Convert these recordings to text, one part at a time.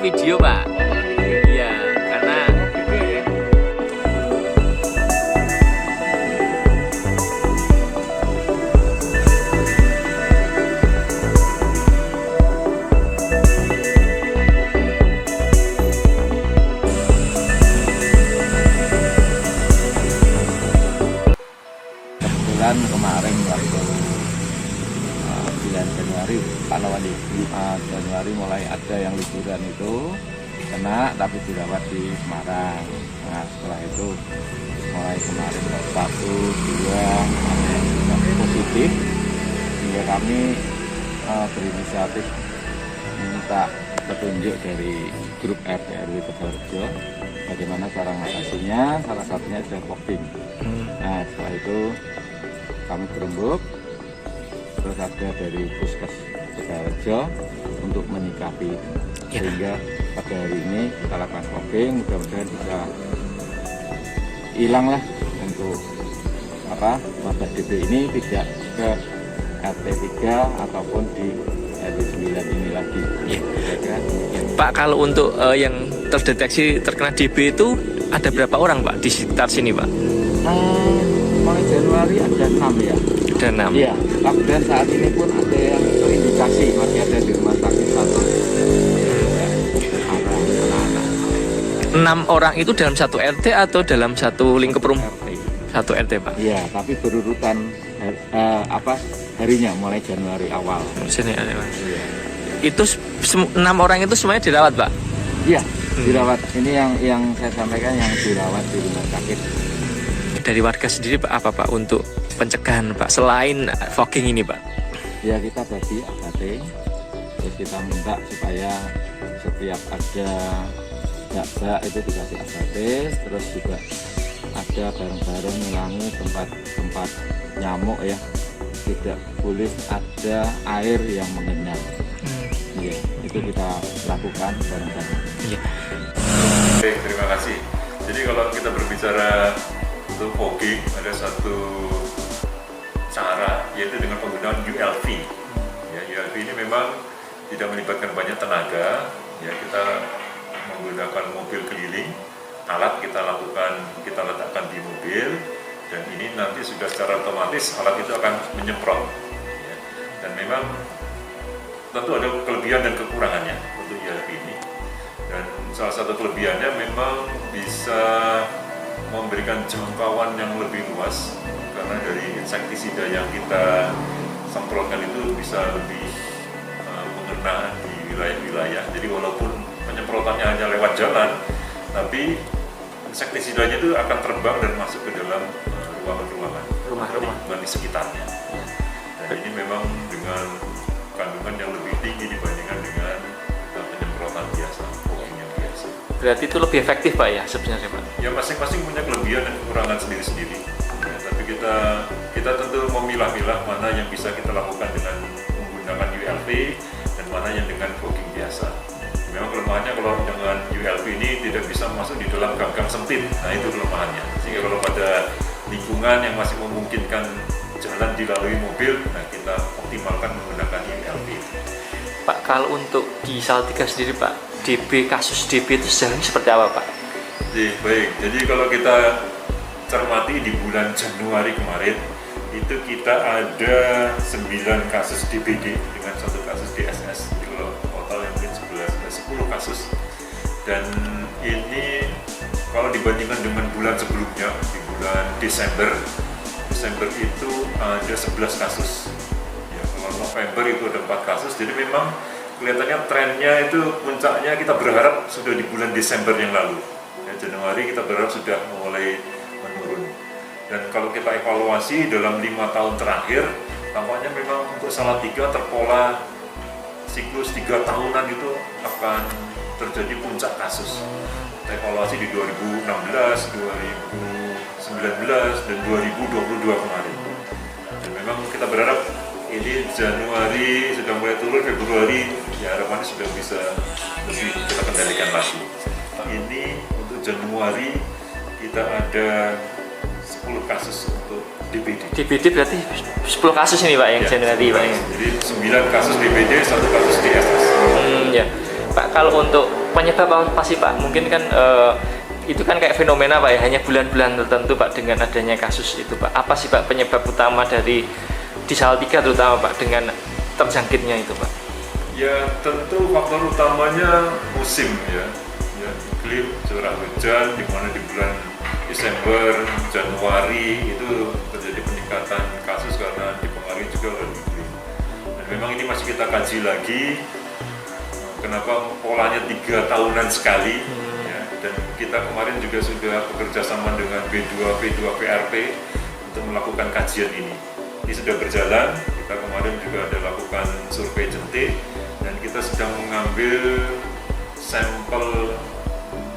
video Pak. Iya, karena kebetulan kemarin waktu bulan Januari, kalau di Januari mulai ada yang liburan itu kena tapi dirawat di Semarang. Nah setelah itu mulai kemarin 1, 2 positif, sehingga kami berinisiatif minta petunjuk dari grup RT RW Tegalrejo bagaimana cara mengatasinya. Salah satunya adalah walking. Nah setelah itu kami berembuk, terus ada dari Puskes Tegalrejo untuk menyikapi, sehingga pada hari ini kita lakukan walking, mudah-mudahan bisa hilang lah untuk wabah DB ini tidak ke RT 3 ataupun di RT 9 ini lagi. Ya. Pak, kalau untuk yang terdeteksi terkena DB itu ada berapa orang Pak di sekitar sini Pak? Mulai Januari ada 6 ya. Ada 6. Iya, dan saat ini pun ada yang terindikasi masih ada di rumah sakit 1. 6 orang itu dalam satu RT atau dalam satu lingkup rumah? Satu RT Pak. Iya, tapi berurutan harinya mulai Januari awal. Sini ada Pak. Iya. Itu 6 orang itu semuanya dirawat Pak? Iya, dirawat. Ini yang saya sampaikan yang dirawat di rumah sakit. Dari warga sendiri Pak, apa Pak untuk pencegahan Pak selain fogging ini Pak? Ya kita bagi AKT, terus kita minta supaya setiap ada bak itu dikasih AKT, terus juga ada bareng-bareng ngilangi tempat nyamuk ya, tidak boleh ada air yang mengenal. Iya, itu kita lakukan bareng-bareng. Iya. Oke, terima kasih. Jadi kalau kita berbicara untuk fogging, ada satu cara yaitu dengan penggunaan ULV. Ya, ULV ini memang tidak melibatkan banyak tenaga. Ya, kita menggunakan mobil keliling, alat kita letakkan di mobil, dan ini nanti sudah secara otomatis alat itu akan menyemprot. Ya, dan memang tentu ada kelebihan dan kekurangannya untuk ULV ini. Dan salah satu kelebihannya memang bisa memberikan jangkauan yang lebih luas, karena dari insektisida yang kita semprotkan itu bisa lebih mengena di wilayah-wilayah. Jadi walaupun penyemprotannya hanya lewat jalan, tapi insektisidanya itu akan terbang dan masuk ke dalam ruangan-ruangan lingkungan di sekitarnya. Dan ini memang dengan kandungan yang lebih tinggi dibandingkan dengan penyemprotan biasa, fogging yang biasa. Berarti itu lebih efektif Pak ya sebenarnya Pak? Ya masing-masing punya kelebihan dan kekurangan sendiri-sendiri. Ya, tapi kita tentu memilah-milah mana yang bisa kita lakukan dengan menggunakan ULV dan mana yang dengan fogging biasa. Memang kelemahannya kalau dengan ULV ini tidak bisa masuk di dalam gang-gang sempit. Nah itu kelemahannya. Sehingga kalau pada lingkungan yang masih memungkinkan jalan dilalui mobil, nah kita optimalkan menggunakan ULV. Pak, kalau untuk di Salatiga sendiri Pak, kasus DB itu sejauh ini seperti apa Pak? Baik, jadi kalau kita cermati di bulan Januari kemarin, itu kita ada 9 kasus DBD dengan 1 kasus DSS. Jadi kalau total mungkin 10 kasus. Dan ini kalau dibandingkan dengan bulan sebelumnya, di bulan Desember itu ada 11 kasus. Ya, kalau November itu ada 4 kasus. Jadi memang kelihatannya trennya itu puncaknya kita berharap sudah di bulan Desember yang lalu. Ya, Januari kita berharap sudah mulai menurun. Dan kalau kita evaluasi dalam 5 tahun terakhir, tampaknya memang untuk Salatiga terpola siklus 3 tahunan itu akan terjadi puncak kasus. Kita evaluasi di 2016, 2019, dan 2022 kemarin. Dan memang kita berharap ini Januari sudah mulai turun, Februari ya harapannya sudah bisa lebih kita kendalikan lagi. Ini untuk Januari kita ada 10 kasus untuk DBD. DBD berarti 10 kasus ini Pak yang Ya, Januari Pak ya? Jadi 9 kasus DBD, 1 kasus DSS. Ya. Pak, kalau untuk penyebab apa sih Pak? Mungkin kan itu kan kayak fenomena Pak ya, hanya bulan-bulan tertentu Pak dengan adanya kasus itu Pak. Apa sih Pak penyebab utama dari di Salatiga terutama Pak dengan terjangkitnya itu Pak? Ya tentu faktor utamanya musim ya iklim, curah hujan, di mana di bulan Desember, Januari itu terjadi peningkatan kasus karena dipengaruhi juga oleh iklim. Dan memang ini masih kita kaji lagi, kenapa polanya 3 tahunan sekali. Ya, dan kita kemarin juga sudah bekerja sama dengan B2PRP untuk melakukan kajian ini. Ini sudah berjalan, kita kemarin juga ada lakukan survei jentik dan kita sedang mengambil sampel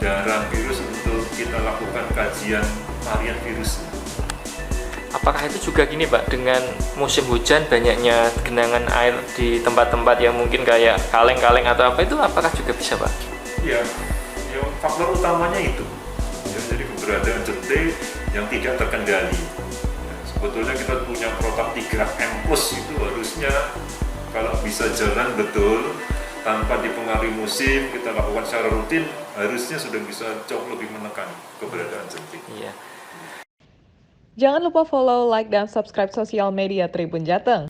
darah virus untuk kita lakukan kajian varian virus. Apakah itu juga gini Pak, dengan musim hujan banyaknya genangan air di tempat-tempat yang mungkin kayak kaleng-kaleng atau apa itu, apakah juga bisa Pak? Ya faktor utamanya itu. Ya, jadi keberadaan jentik yang tidak terkendali. Ya, sebetulnya kita punya protap 3M+ itu harusnya kalau bisa jalan betul tanpa dipengaruhi musim, kita lakukan secara rutin, harusnya sudah bisa jauh lebih menekan keberadaan jentik. Iya. Jangan lupa follow, like, dan subscribe sosial media Tribun Jateng.